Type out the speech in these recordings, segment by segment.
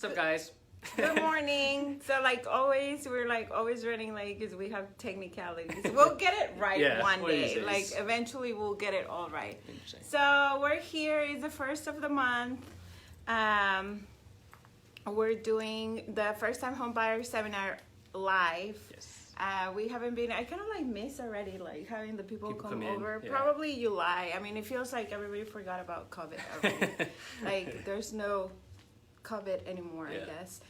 What's up, guys? Good morning. So like always, we're like always running late because we have technicalities. We'll get it right one day. Like eventually we'll get it all right. So we're here. It's the first of the month. We're doing the first time home buyer seminar live. Yes. We haven't been, I kind of like miss already like having the people come over. Yeah. Probably you lie. I mean, it feels like everybody forgot about COVID already. Like there's no COVID anymore, I guess.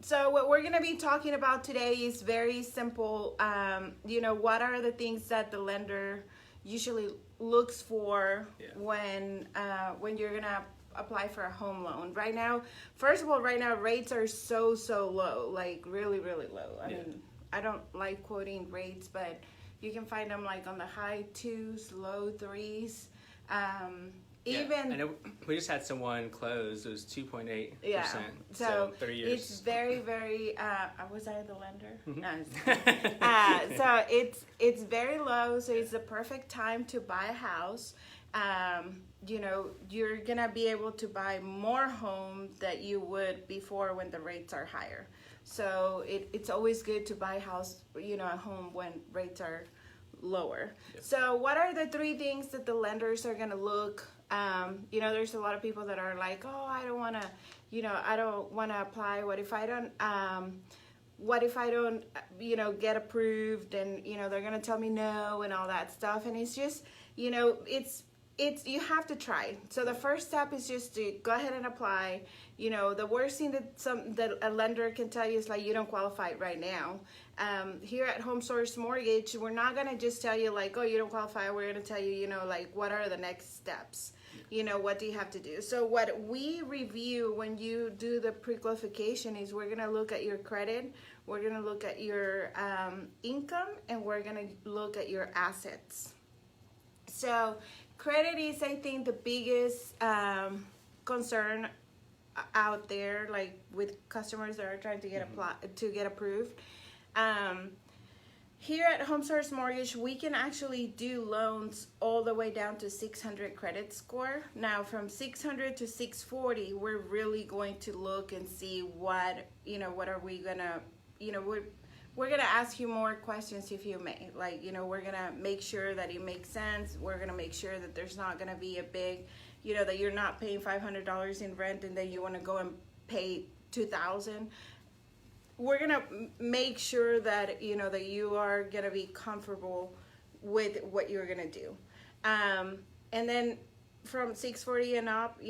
So what we're going to be talking about today is very simple. What are the things that the lender usually looks for when you're going to apply for a home loan? Right now, first of all, rates are so low, like really low. I mean, I don't like quoting rates, but you can find them like on the high 2s, low 3s. Even I know we just had someone close. It was 2.8%. Yeah. So 30 years. it's very was I the lender? No. So it's very low. So it's the perfect time to buy a house. You're gonna be able to buy more homes that you would before when the rates are higher. So it's always good to buy a home when rates are lower. Yep. So what are the 3 things that the lenders are gonna look? There's a lot of people that are like, oh, I don't want to apply. What if I don't, get approved, and, they're going to tell me no and all that stuff. And it's just, you have to try. So the first step is just to go ahead and apply. The worst thing that a lender can tell you is like, you don't qualify right now. Here at Home Source Mortgage, we're not going to just tell you like, oh, you don't qualify. We're going to tell you, what are the next steps? What do you have to do? So what we review when you do the pre-qualification is we're going to look at your credit, we're going to look at your income, and we're going to look at your assets. So credit is, I think, the biggest concern out there, like with customers that are trying to get approved. Here at Home Source Mortgage, we can actually do loans all the way down to 600 credit score. Now, from 600 to 640, we're really going to look and see what are we gonna, we're gonna ask you more questions if you may. Like, we're gonna make sure that it makes sense. We're gonna make sure that there's not gonna be a big, that you're not paying $500 in rent and then you want to go and pay $2,000. We're gonna make sure that that you are gonna be comfortable with what you're gonna do, and then from 640 and up,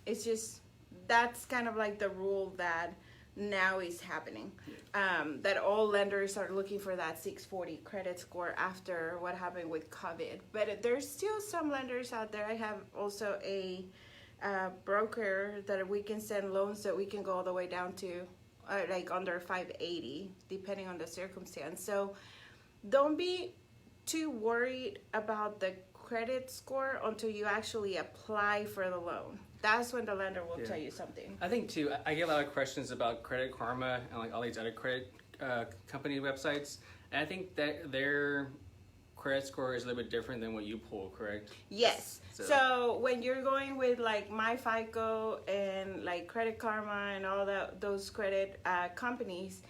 it's just that's kind of like the rule that now is happening. That all lenders are looking for that 640 credit score after what happened with COVID. But there's still some lenders out there. I have also a broker that we can send loans that we can go all the way down to like under 580, depending on the circumstance. So don't be too worried about the credit score until you actually apply for the loan. That's when the lender will tell you something. I think too, I get a lot of questions about Credit Karma and like all these other credit company websites. And I think that their credit score is a little bit different than what you pull, correct? Yes. So when you're going with like MyFICO and like Credit Karma and all those credit companies,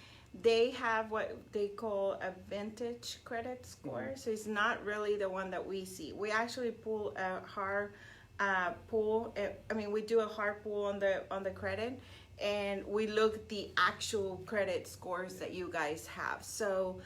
they have what they call a vintage credit score. So it's not really the one that we see. We actually pull a hard pull. We do a hard pull on the credit, and we look at the actual credit scores that you guys have. So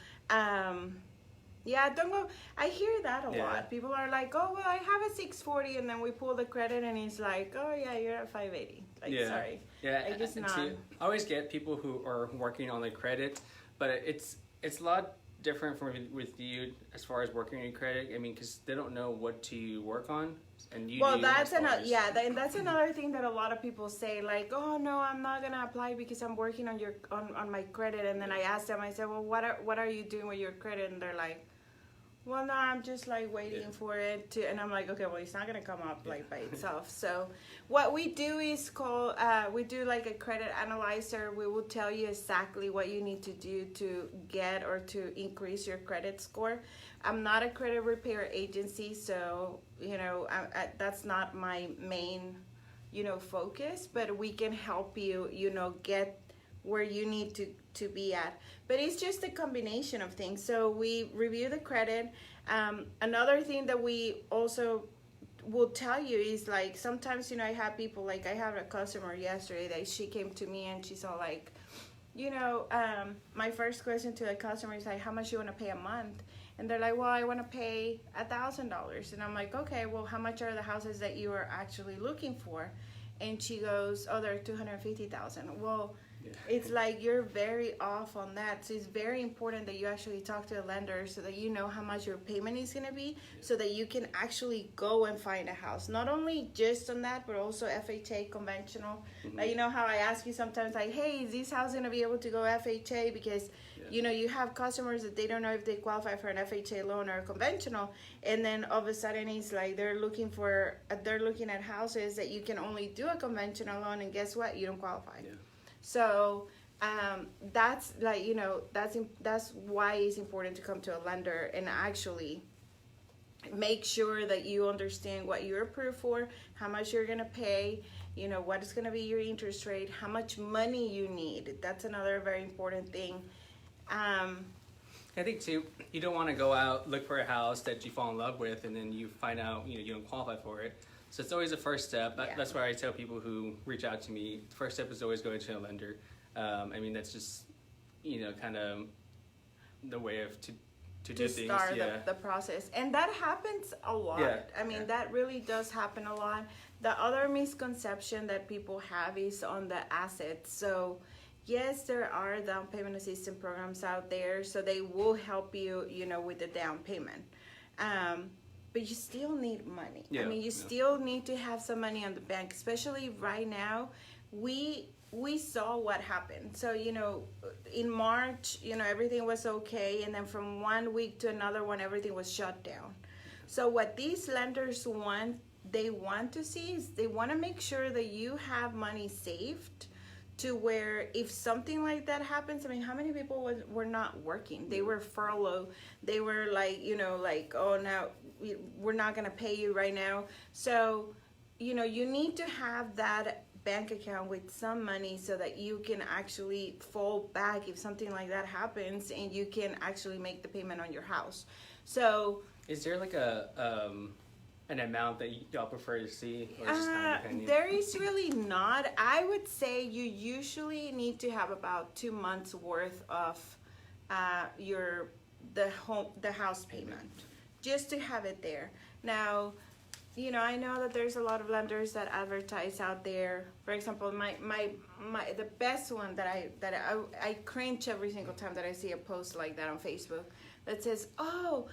don't go. I hear that a lot. People are like, oh, well, I have a 640, and then we pull the credit, and it's like, oh, yeah, you're at 580. Like, sorry. Yeah, I just not. I always get people who are working on the credit, but it's a lot different with you as far as working on credit. I mean, because they don't know what to work on, and you. Well, that's another. And that's another thing that a lot of people say, like, oh no, I'm not gonna apply because I'm working on my credit, and then I ask them, I said, well, what are you doing with your credit? And they're like, well, no, I'm just like waiting for it to, and I'm like, okay, well, it's not gonna come up like by itself. So what we do is we do like a credit analyzer. We will tell you exactly what you need to do to get or to increase your credit score. I'm not a credit repair agency, so that's not my main focus, but we can help you, get where you need to be at. But it's just a combination of things. So we review the credit. Another thing that we also will tell you is like sometimes I have people, like I have a customer yesterday that she came to me and she's all like, my first question to a customer is like, how much you want to pay a month? And they're like, well, I want to pay $1,000. And I'm like, okay, well, how much are the houses that you are actually looking for? And she goes, oh, they're 250,000. Well, it's like you're very off on that. So it's very important that you actually talk to a lender so that you know how much your payment is going to be, so that you can actually go and find a house. Not only just on that, but also FHA conventional. Like, how I ask you sometimes, like, hey, is this house going to be able to go FHA? Because, you have customers that they don't know if they qualify for an FHA loan or conventional. And then all of a sudden it's like they're looking at houses that you can only do a conventional loan. And guess what? You don't qualify. Yeah. So that's like, that's why it's important to come to a lender and actually make sure that you understand what you're approved for, how much you're going to pay, what is going to be your interest rate, how much money you need. That's another very important thing. I think too, you don't want to go out, look for a house that you fall in love with, and then you find out, you don't qualify for it. So it's always the first step. That's why I tell people who reach out to me, the first step is always going to a lender. That's just, kind of the way of to do things. To start the process. And that happens a lot. Yeah. That really does happen a lot. The other misconception that people have is on the assets. So yes, there are down payment assistance programs out there, so they will help you, with the down payment. But you still need money. Yeah, you still need to have some money on the bank, especially right now. We saw what happened. So, in March, everything was okay. And then from one week to another one, everything was shut down. So what these lenders want to see is they want to make sure that you have money saved to where if something like that happens, how many people were not working? They were furloughed. They were like, oh, now we're not going to pay you right now. So, you need to have that bank account with some money so that you can actually fall back if something like that happens and you can actually make the payment on your house. So is there like an amount that y'all prefer to see, or just there is really not. I would say you usually need to have about 2 months worth of the house payment, just to have it there. Now, I know that there's a lot of lenders that advertise out there. For example, the best one that I cringe every single time that I see a post like that on Facebook that says, oh,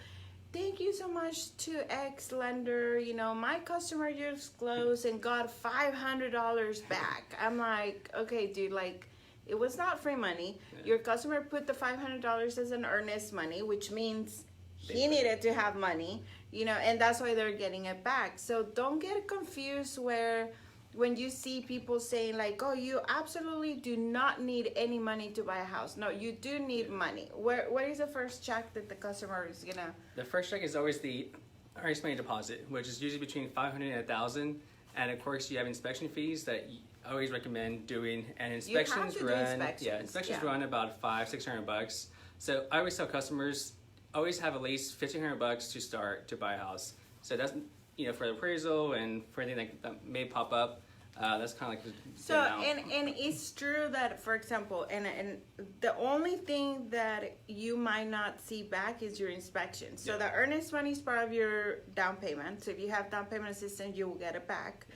thank you so much to X lender. My customer just closed and got $500 back. I'm like, okay, dude, like, it was not free money. Yeah. Your customer put the $500 as an earnest money, which means he needed to have money, and that's why they're getting it back. So don't get confused when you see people saying like, oh, you absolutely do not need any money to buy a house. No, you do need money. What is the first check that the customer is gonna? The first check is always the earnest money deposit, which is usually between $500 and $1,000. And of course, you have inspection fees that I always recommend doing. And inspections run about $500-600. So I always tell customers, always have at least $1,500 to start to buy a house. So that's for the appraisal and for anything that may pop up. That's kind of like so, and it's true that, for example, and the only thing that you might not see back is your inspection. So the earnest money is part of your down payment. So if you have down payment assistance, you will get it back.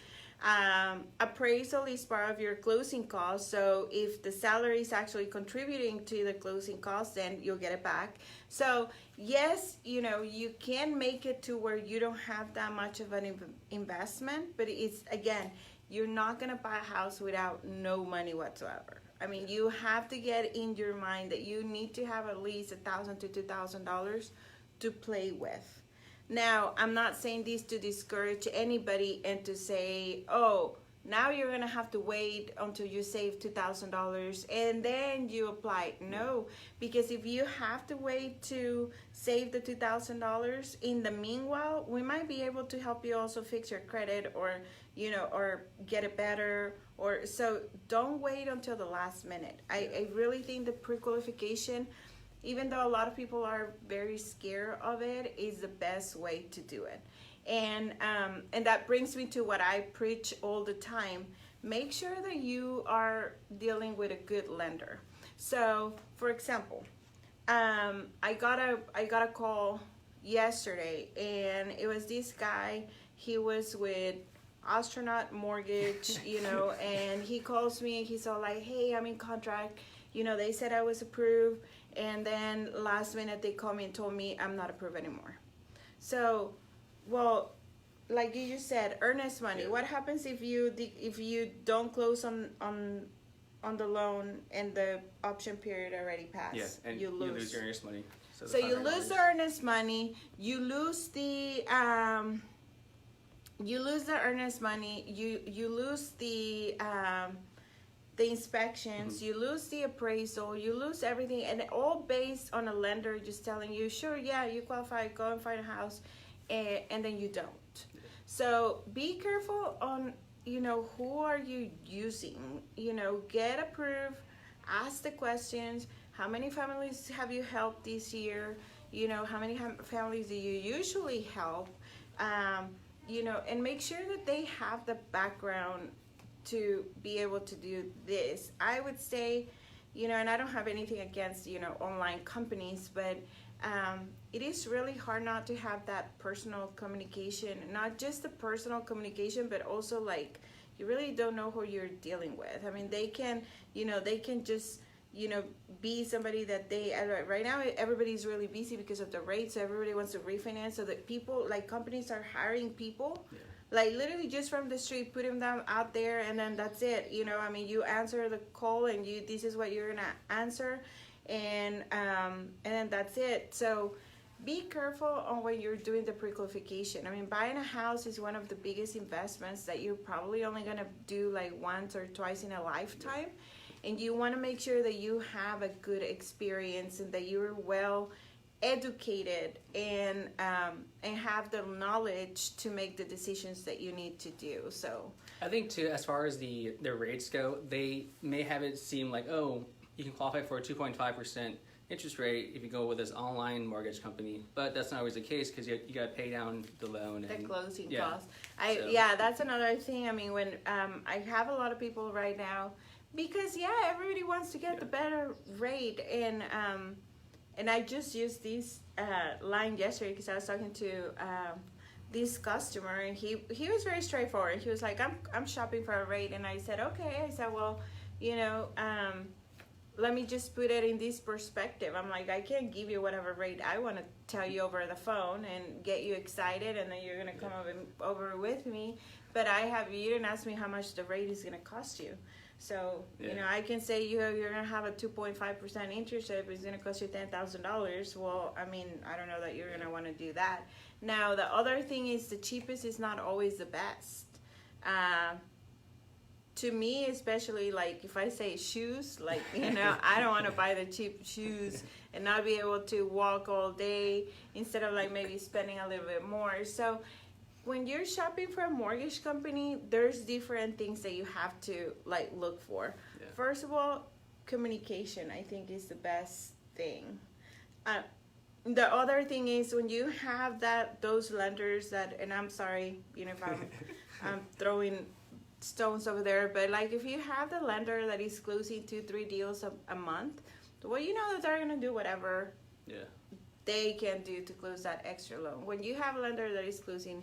Appraisal is part of your closing costs. So if the salary is actually contributing to the closing costs, then you'll get it back. So yes, you can make it to where you don't have that much of an investment, but it's, again, you're not going to buy a house without no money whatsoever. You have to get in your mind that you need to have at least $1,000 to $2,000 to play with. Now, I'm not saying this to discourage anybody and to say, oh, now you're going to have to wait until you save $2,000 and then you apply. No, because if you have to wait to save the $2,000, in the meanwhile, we might be able to help you also fix your credit or, or get it better. Or so don't wait until the last minute. I really think the pre-qualification, even though a lot of people are very scared of it, is the best way to do it. And that brings me to what I preach all the time. Make sure that you are dealing with a good lender. So, for example, I got a call yesterday, and it was this guy. He was with Astronaut Mortgage, and he calls me. He's all like, "Hey, I'm in contract. They said I was approved, and then last minute they called me and told me I'm not approved anymore." So, well, like you just said, earnest money. What happens if you don't close on the loan and the option period already passed? Yeah, and you lose your earnest money. So you lose the earnest money. You lose the earnest money. You lose the inspections. Mm-hmm. You lose the appraisal. You lose everything, and all based on a lender just telling you, sure, yeah, you qualify, go and find a house, and then you don't. So be careful on, who are you using? Get approved, ask the questions. How many families have you helped this year? How many families do you usually help? And make sure that they have the background to be able to do this. I would say, and I don't have anything against, online companies, but it is really hard not to have that personal communication, not just the personal communication, but also like you really don't know who you're dealing with. I mean, they can just, be somebody that right now everybody's really busy because of the rates, so everybody wants to refinance, so that people, like companies are hiring people, like literally just from the street, putting them out there, and then that's it. You answer the call and this is what you're gonna answer, and then that's it. So be careful on when you're doing the pre-qualification. I mean, buying a house is one of the biggest investments that you're probably only gonna do like once or twice in a lifetime, and you want to make sure that you have a good experience and that you're well educated and have the knowledge to make the decisions that you need to do. So I think too, as far as the rates go, they may have it seem like, oh, you can qualify for a 2.5% interest rate if you go with this online mortgage company, but that's not always the case because you got to pay down the loan and the closing yeah. costs. That's another thing. I mean, when I have a lot of people right now, because everybody wants to get the better rate, and I just used this line yesterday because I was talking to this customer, and he was very straightforward. He was like, I'm shopping for a rate, and I said, okay. I said, well, let me just put it in this perspective. I'm like, I can't give you whatever rate I want to tell you over the phone and get you excited, and then you're gonna come over with me. But you didn't ask me how much the rate is gonna cost you. So I can say you're gonna have a 2.5% interest rate, but it's gonna cost you $10,000. Well, I mean, I don't know that you're gonna want to do that. Now, the other thing is the cheapest is not always the best. To me, especially, like if I say shoes, like I don't want to buy the cheap shoes and not be able to walk all day instead of like maybe spending a little bit more. So when you're shopping for a mortgage company, there's different things that you have to like look for. Yeah. First of all, communication, I think, is the best thing. The other thing is when you have those lenders that, and I'm sorry, if I'm throwing stones over there, but like if you have the lender that is closing 2-3 deals a month, well, that they're gonna do whatever they can do to close that extra loan. When you have a lender that is closing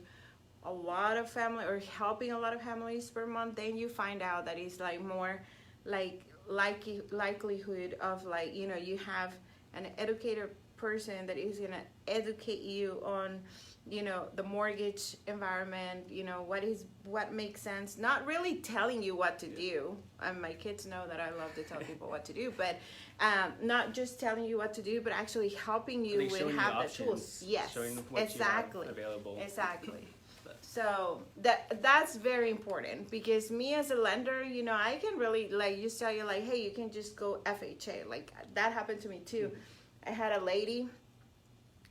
a lot of family or helping a lot of families per month, then you find out that it's like more like likelihood of like you have an educated person that is gonna educate you on the mortgage environment, what makes sense, not really telling you what to do. My kids know that I love to tell people what to do, but not just telling you what to do, but actually helping you with have the tools. Yes, showing what exactly, you have available. Exactly. So that's very important, because me as a lender, I can really like just tell you like, hey, you can just go FHA. Like that happened to me too. I had a lady,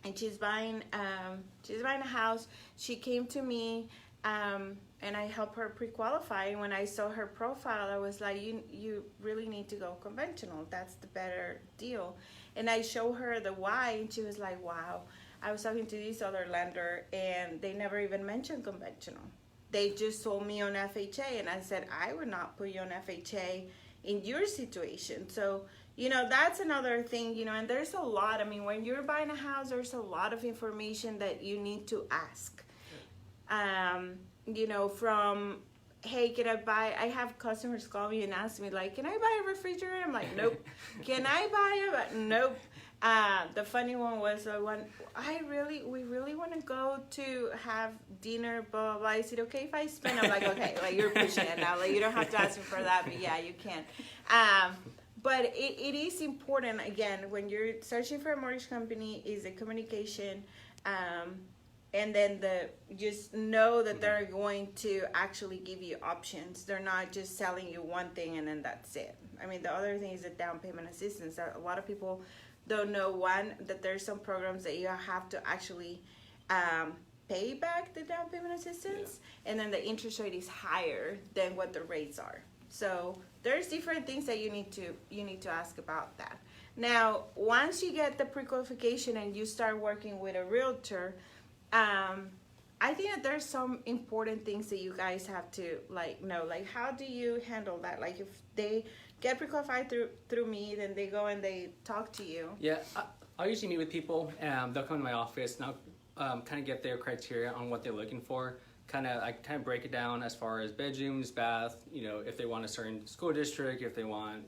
and she's buying a house. She came to me, and and I help her pre-qualify. And when I saw her profile, I was like, you really need to go conventional. That's the better deal. And I show her the why, and she was like, wow. I was talking to this other lender, and they never even mentioned conventional. They just told me on FHA, and I said, I would not put you on FHA in your situation. So, that's another thing, and there's a lot. I mean, when you're buying a house, there's a lot of information that you need to ask. From, hey, can I have customers call me and ask me, like, can I buy a refrigerator? I'm like, nope. Can I buy a, nope. The funny one was the one, we really want to go to have dinner, blah, blah, blah. Is it okay if I spend? I'm like, okay, like, you're pushing it now. Like, you don't have to ask me for that, but yeah, you can. But it is important, again, when you're searching for a mortgage company, is the communication, and then just know that they're going to actually give you options. They're not just selling you one thing and then that's it. I mean, the other thing is the down payment assistance. A lot of people don't know, one, that there's some programs that you have to actually pay back the down payment assistance, and then the interest rate is higher than what the rates are. So there's different things that you need to ask about that. Now, once you get the pre-qualification and you start working with a realtor, I think that there's some important things that you guys have to know. Like, how do you handle that? Like, if they get pre-qualified through me, then they go and they talk to you. Yeah, I'll usually meet with people, and they'll come to my office, and I'll kind of get their criteria on what they're looking for. I kind of break it down as far as bedrooms, bath, if they want a certain school district, if they want,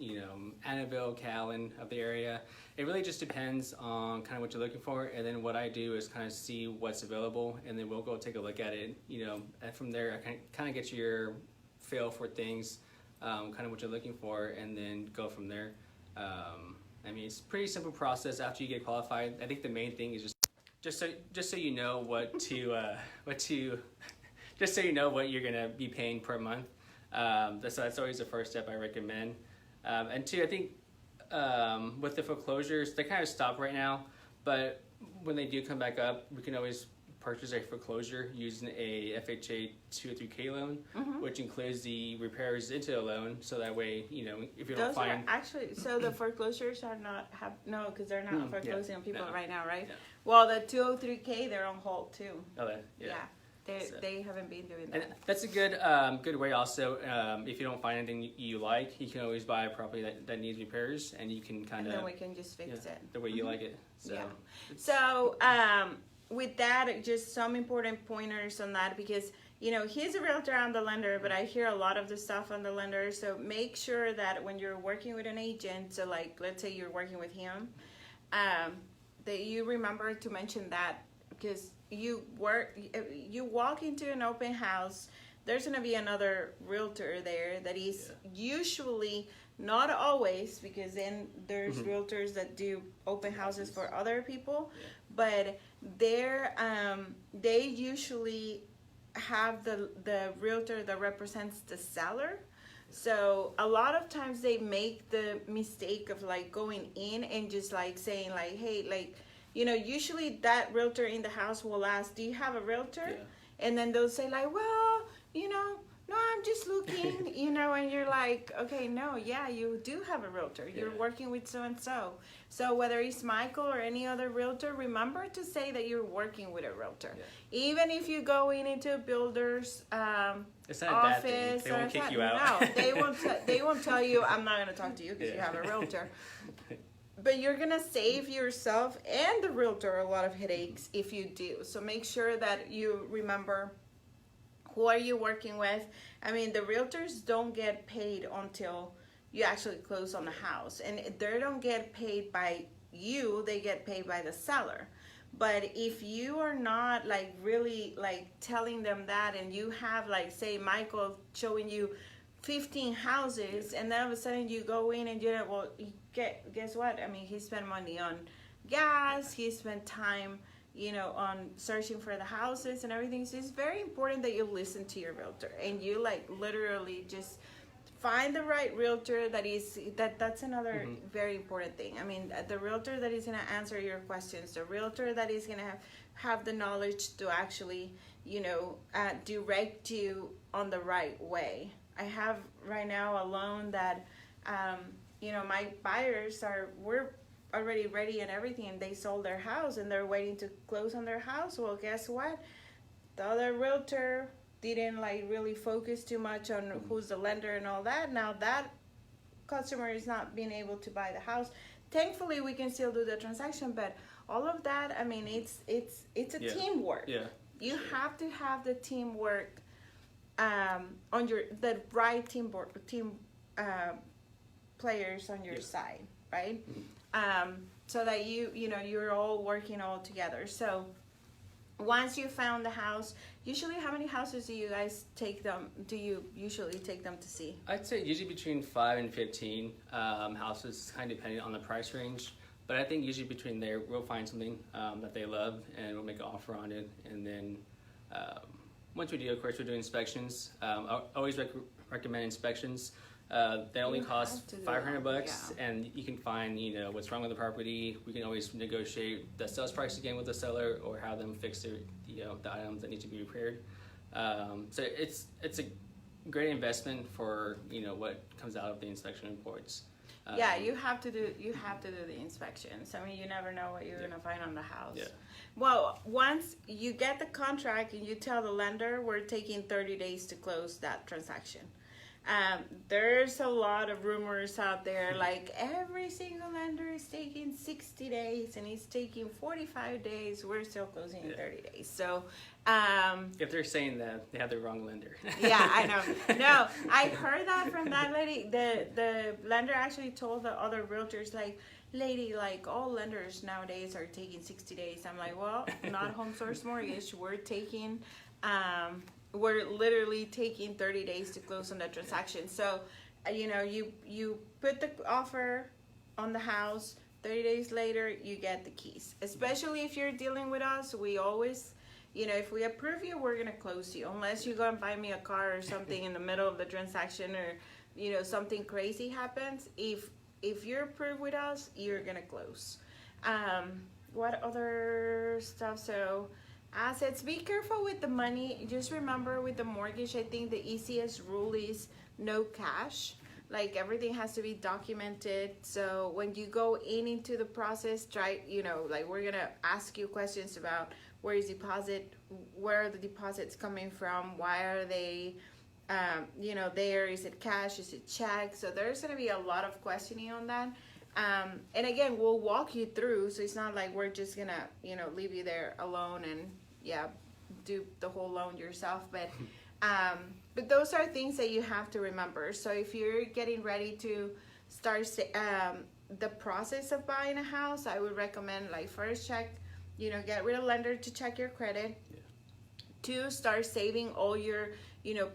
Annabelle, Callan of the area. It really just depends on kind of what you're looking for. And then what I do is kind of see what's available, and then we'll go take a look at it, and from there I can kind of get your feel for things, kind of what you're looking for, and then go from there. I mean, it's a pretty simple process after you get qualified. I think the main thing is just so you know just so you know what you're gonna be paying per month. That's always the first step I recommend. And two, I think with the foreclosures, they kind of stop right now, but when they do come back up, we can always purchase a foreclosure using a FHA 203K loan, which includes the repairs into the loan. So that way, if you don't find... So the foreclosures are not, because they're not foreclosing on people right now, right? Yeah. Well, the 203K, they're on hold too. Oh, yeah. They haven't been doing that. And that's a good way also. If you don't find anything you like, you can always buy a property that needs repairs, and you can kind of... And then we can just fix it. The way you like it. So with that, just some important pointers on that, because, he's a realtor, I'm the lender, but I hear a lot of the stuff on the lender. So make sure that when you're working with an agent, so like, let's say you're working with him, that you remember to mention that, because you walk into an open house, there's going to be another realtor there that is usually, not always, because then there's realtors that do open houses for other people, but they usually have the realtor that represents the seller. So a lot of times they make the mistake of like going in and just like saying like, hey, like, usually that realtor in the house will ask, do you have a realtor? Yeah. And then they'll say like, well, no, I'm just looking, and you're like, okay, no, yeah, you do have a realtor. You're working with so-and-so. So whether it's Michael or any other realtor, remember to say that you're working with a realtor. Yeah. Even if you go into a builder's it's not office. A bad thing. They won't kick you out. No, they won't tell you, I'm not going to talk to you because you have a realtor. But you're going to save yourself and the realtor a lot of headaches if you do. So make sure that you remember, who are you working with? I mean, the realtors don't get paid until you actually close on the house. And they don't get paid by you, they get paid by the seller. But if you are not like really like telling them that, and you have like, say, Michael showing you 15 houses, and then all of a sudden you go in and you're like, well, guess what? I mean, he spent money on gas, he spent time, on searching for the houses and everything. So it's very important that you listen to your realtor and you like literally just find the right realtor that's another very important thing. I mean, the realtor that is going to answer your questions, the realtor that is going to have the knowledge to actually, direct you on the right way. I have right now a loan that, my buyers we're already ready and everything, and they sold their house and they're waiting to close on their house. Well, guess what? The other realtor didn't really focus too much on who's the lender and all that. Now that customer is not being able to buy the house. Thankfully, we can still do the transaction, but all of that, I mean, it's a teamwork. Yeah. You have to have the teamwork on the right team players on your side, right? So that you're all working all together. So once you found the house, usually how many houses do you usually take them to see? I'd say usually between 5 and 15 houses, kind of depending on the price range. But I think usually between there, we'll find something that they love, and we'll make an offer on it. And then once we do, of course, we're doing inspections. I always recommend inspections. They only cost $500, and you can find what's wrong with the property. We can always negotiate the sales price again with the seller, or have them fix the items that need to be repaired. So it's a great investment for what comes out of the inspection reports. You have to do the inspections. I mean, you never know what you're gonna find on the house. Yeah. Well, once you get the contract and you tell the lender, we're taking 30 days to close that transaction. There's a lot of rumors out there, like every single lender is taking 60 days and it's taking 45 days. We're still closing in 30 days. So, if they're saying that, they have the wrong lender. Yeah, I know. No, I heard that from that lady. The lender actually told the other realtors, lady, all lenders nowadays are taking 60 days. I'm like, well, not Home Source Mortgage. We're literally taking 30 days to close on the transaction. So, you put the offer on the house, 30 days later, you get the keys. Especially if you're dealing with us, we always, if we approve you, we're going to close you. Unless you go and buy me a car or something in the middle of the transaction, or, something crazy happens. If you're approved with us, you're going to close. What other stuff? So, assets, be careful with the money. Just remember, with the mortgage, I think the easiest rule is no cash. Everything has to be documented. So when you go into the process, try, we're gonna ask you questions about where are the deposits coming from, why are they there, is it cash, is it check? So there's gonna be a lot of questioning on that. And again, we'll walk you through, so it's not like we're just gonna, leave you there alone and do the whole loan yourself. But those are things that you have to remember. So if you're getting ready to start the process of buying a house, I would recommend first check, get with a lender to check your credit. Yeah. 2, start saving all your,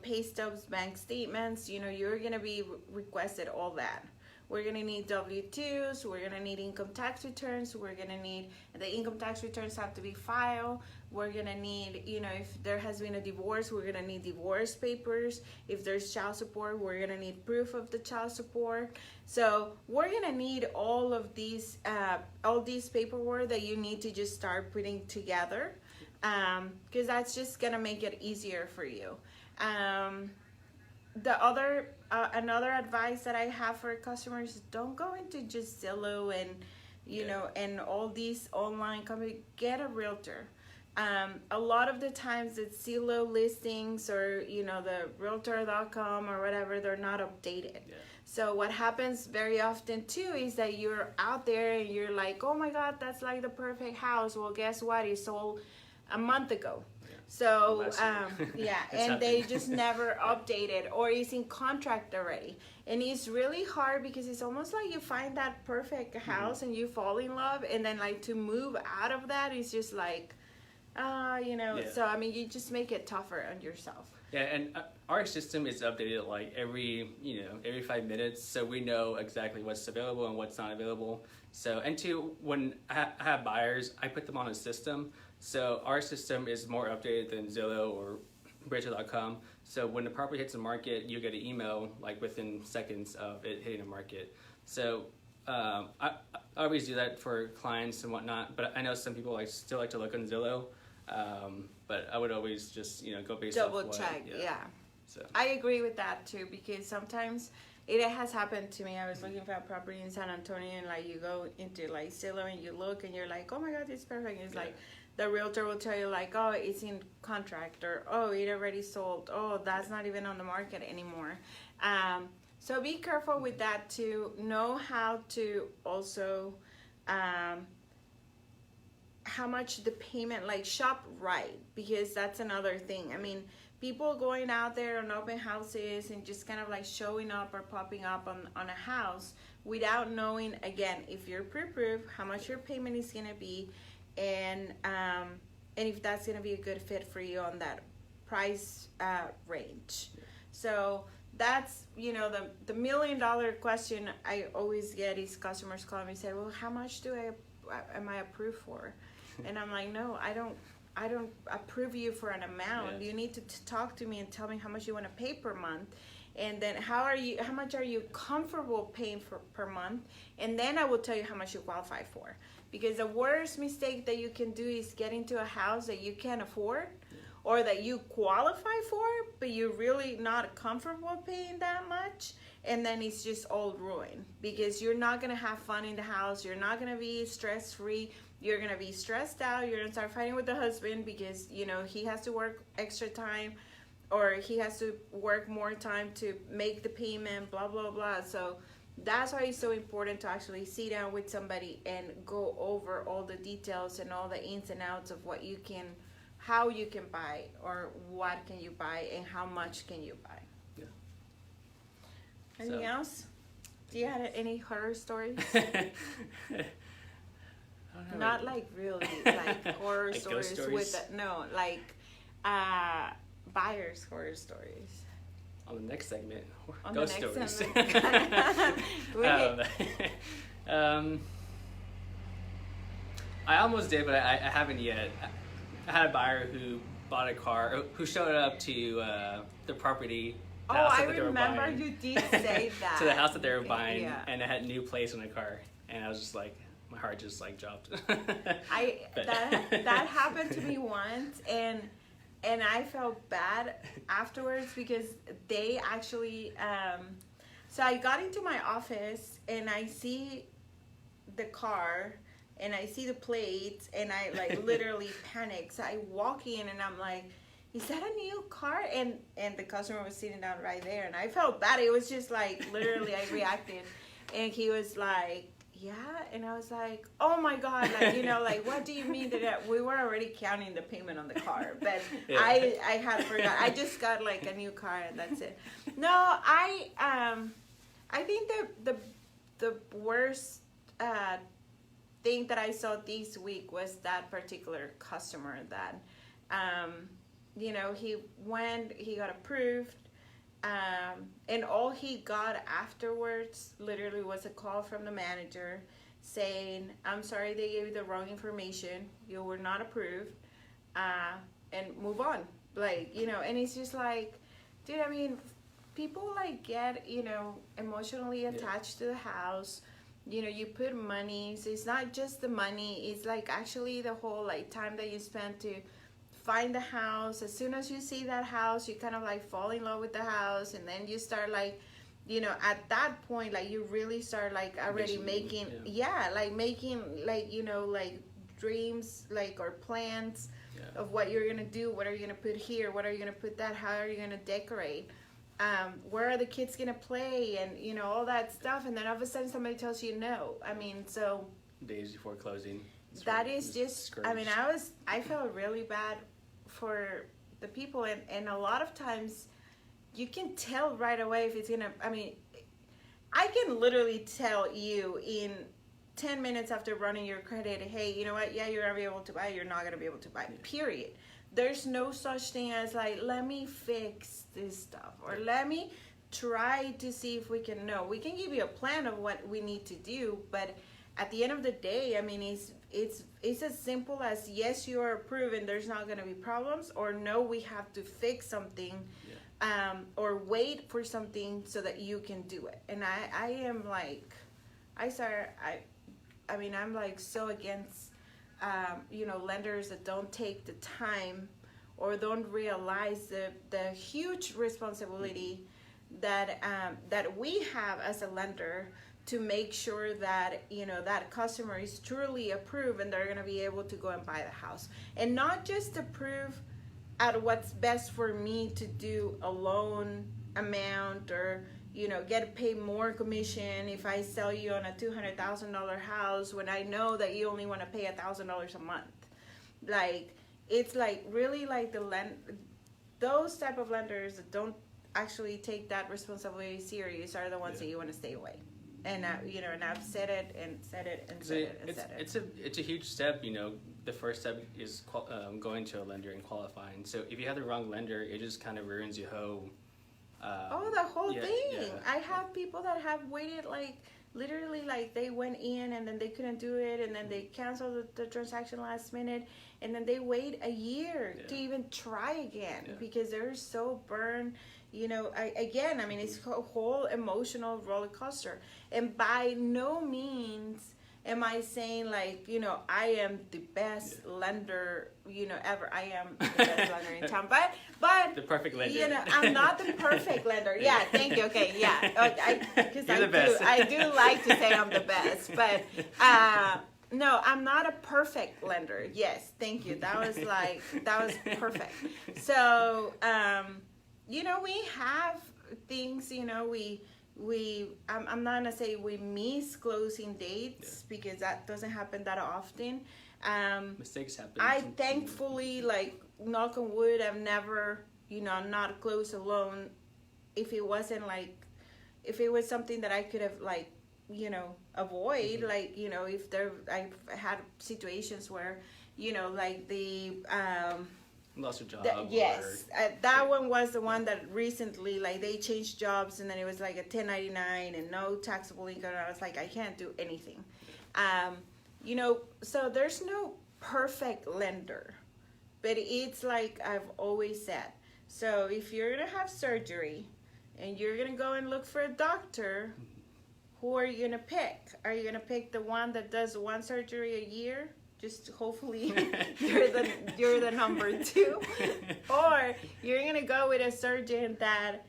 pay stubs, bank statements. You're gonna be requested all that. We're going to need W-2s, we're going to need income tax returns, we're going to need, the income tax returns have to be filed, we're going to need, if there has been a divorce, we're going to need divorce papers. If there's child support, we're going to need proof of the child support. So we're going to need all these paperwork that you need to just start putting together, because that's just going to make it easier for you. Another advice that I have for customers: don't go into just Zillow and and all these online companies. Get a realtor. A lot of the times it's Zillow listings or the realtor.com or whatever, they're not updated. Yeah. So what happens very often too is that you're out there and you're like, oh my God, that's the perfect house. Well, guess what? It sold a month ago. So, and they just never updated, or it's in contract already. And it's really hard because it's almost like you find that perfect house and you fall in love, and then to move out of that is just so I mean, you just make it tougher on yourself. Yeah, and our system is updated every 5 minutes, so we know exactly what's available and what's not available. So, and two, when I have buyers, I put them on a system. So our system is more updated than Zillow or Realtor.com. So when the property hits the market, you get an email within seconds of it hitting the market. So I always do that for clients and whatnot. But I know some people still like to look on Zillow. But I would always just go based off double check. Yeah. So I agree with that too, because sometimes it has happened to me. I was looking for a property in San Antonio, and like you go into like Zillow and you look and you're like, oh my God, it's perfect. It's like the realtor will tell you like, oh, it's in contract, or oh, it already sold. Oh, that's not even on the market anymore. So be careful with that too. Know how to also how much the payment, like shop right, because that's another thing. I mean, people going out there on open houses and just kind of like showing up or popping up on a house without knowing, again, if you're pre-approved, how much your payment is going to be, and if that's going to be a good fit for you on that price range. So that's, you know, the $1 million question I always get is customers call me and say, well, how much am I approved for? And I'm like, no, I don't approve you for an amount. You need to talk to me and tell me how much you want to pay per month, and then how much are you comfortable paying per month, and then I will tell you how much you qualify for. Because the worst mistake that you can do is get into a house that you can't afford, or that you qualify for, but you're really not comfortable paying that much, and then it's just all ruined, because you're not gonna have fun in the house. You're not gonna be stress-free. You're gonna be stressed out. You're gonna start fighting with the husband because, you know, he has to work extra time, or he has to work more time to make the payment, blah, blah, blah. So that's why it's so important to actually sit down with somebody and go over all the details and all the ins and outs of what you can, how you can buy, or what can you buy, and how much can you buy. Yeah. Anything else? Do you have any horror stories? Not like really like horror like stories with no, like buyers' horror stories. On the next segment, On ghost the next stories. I almost did, but I haven't yet. I had a buyer who bought a car, who showed up to the property. Oh, I remember you did say that. To the house that they were buying, and it had new plates on the car, and I was just like, my heart just like dropped. That happened to me once, and I felt bad afterwards, because they actually so I got into my office and I see the car and I see the plates, and I like literally panic. So I walk in and I'm like, is that a new car? And the customer was sitting down right there, and I felt bad. It was just like literally I reacted, and he was like, yeah, and I was like, oh my God, like, you know, like, what do you mean that we were already counting the payment on the car, but I had forgot. I just got like a new car, and that's it. No, I think the worst thing that I saw this week was that particular customer that, you know, he got approved. And all he got afterwards literally was a call from the manager saying, I'm sorry they gave you the wrong information. You were not approved. And move on. Like, you know, and it's just like, dude, I mean, people like get, you know, emotionally attached to the house. You know, you put money. So it's not just the money. It's like actually the whole like time that you spend to find the house. As soon as you see that house, you kind of like fall in love with the house, and then you start like, you know, at that point, like you really start like already making making like, you know, like dreams, like, or plans of what you're gonna do, what are you gonna put here, what are you gonna put that, how are you gonna decorate, where are the kids gonna play, and you know, all that stuff. And then all of a sudden somebody tells you no. I mean, so days before closing, that is just, I mean, I felt really bad for the people, and a lot of times you can tell right away if it's gonna, I mean, I can literally tell you in 10 minutes after running your credit, hey, you know what, yeah, you're gonna be able to buy, you're not gonna be able to buy, period. There's no such thing as like, let me fix this stuff, or let me try to see if we can. No, we can give you a plan of what we need to do, but at the end of the day, I mean, it's as simple as, yes, you are approved and there's not going to be problems, or no, we have to fix something, or wait for something so that you can do it. And I am like, I mean, I'm like so against, you know, lenders that don't take the time or don't realize the huge responsibility that we have as a lender to make sure that that customer is truly approved and they're going to be able to go and buy the house, and not just approve at what's best for me to do a loan amount, or get paid more commission if I sell you on a $200,000 house when I know that you only want to pay $1,000 a month. Like, it's like really like those type of lenders that don't actually take that responsibility serious are the ones that you want to stay away. And and I've said it and said it and said it and said it. It's a huge step. The first step is going to a lender and qualifying. So if you have the wrong lender, it just kind of ruins your whole. The whole thing. Yeah. I have people that have waited like literally like they went in and then they couldn't do it, and then they canceled the transaction last minute, and then they wait a year to even try again because they're so burned. It's a whole emotional roller coaster. And by no means am I saying like, I am the best lender, ever. I am the best lender in town. But the perfect lender. I'm not the perfect lender. Yeah, thank you. Okay, yeah. Because I do like to say I'm the best. But no, I'm not a perfect lender. Yes, thank you. That was perfect. So, we have things, I'm not gonna say we miss closing dates because that doesn't happen that often. Mistakes happen. I thankfully, like, knock on wood, I've never, not closed a loan if it wasn't like, if it was something that I could have like, avoid, like, if I've had situations where, like the, lost your job. That one was the one that recently, like, they changed jobs and then it was like a 1099 and no taxable income. And I was like, I can't do anything. So there's no perfect lender, but it's like I've always said. So if you're going to have surgery and you're going to go and look for a doctor, who are you going to pick? Are you going to pick the one that does one surgery a year? Just hopefully you're the number 2, or you're gonna go with a surgeon that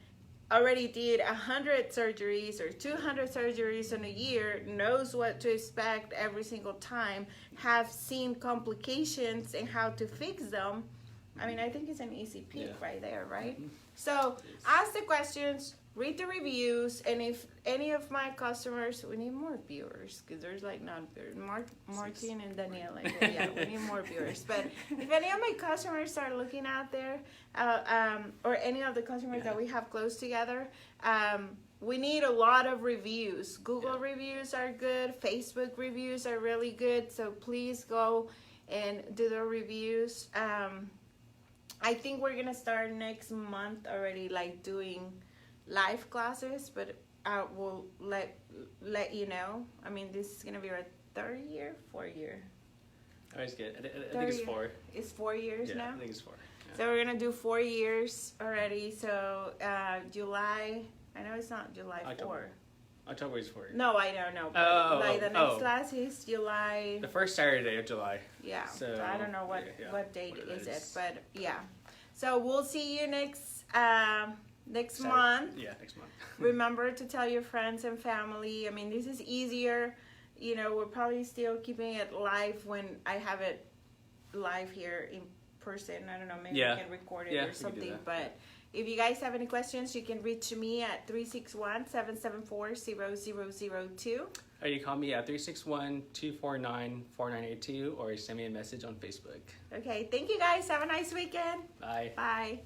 already did 100 surgeries or 200 surgeries in a year, knows what to expect every single time, have seen complications and how to fix them. I mean, I think it's an easy pick right there, right? Mm-hmm. So ask the questions, read the reviews, and if any of my customers, we need more viewers because there's like Martin and Danielle, like, we need more viewers. But if any of my customers are looking out there, or any of the customers that we have close together, we need a lot of reviews. Google reviews are good, Facebook reviews are really good, so please go and do the reviews. I think we're gonna start next month already, like doing live classes, but I will let you know. I mean, this is gonna be our 4th year. I always get. I think it's 4. It's 4 years now. I think it's 4. Yeah. So we're gonna do 4 years already. So July. I know it's not July 4. October is 4. No, I don't know. The next class is July. The first Saturday of July. Yeah. So I don't know what date is it, but yeah. So we'll see you next month. Yeah, next month. Remember to tell your friends and family. I mean, this is easier. We're probably still keeping it live when I have it live here in person. I don't know, maybe we can record it or something. But if you guys have any questions, you can reach me at 361-774-0002. Or you call me at 361-249-4982, or send me a message on Facebook. Okay, thank you guys. Have a nice weekend. Bye. Bye.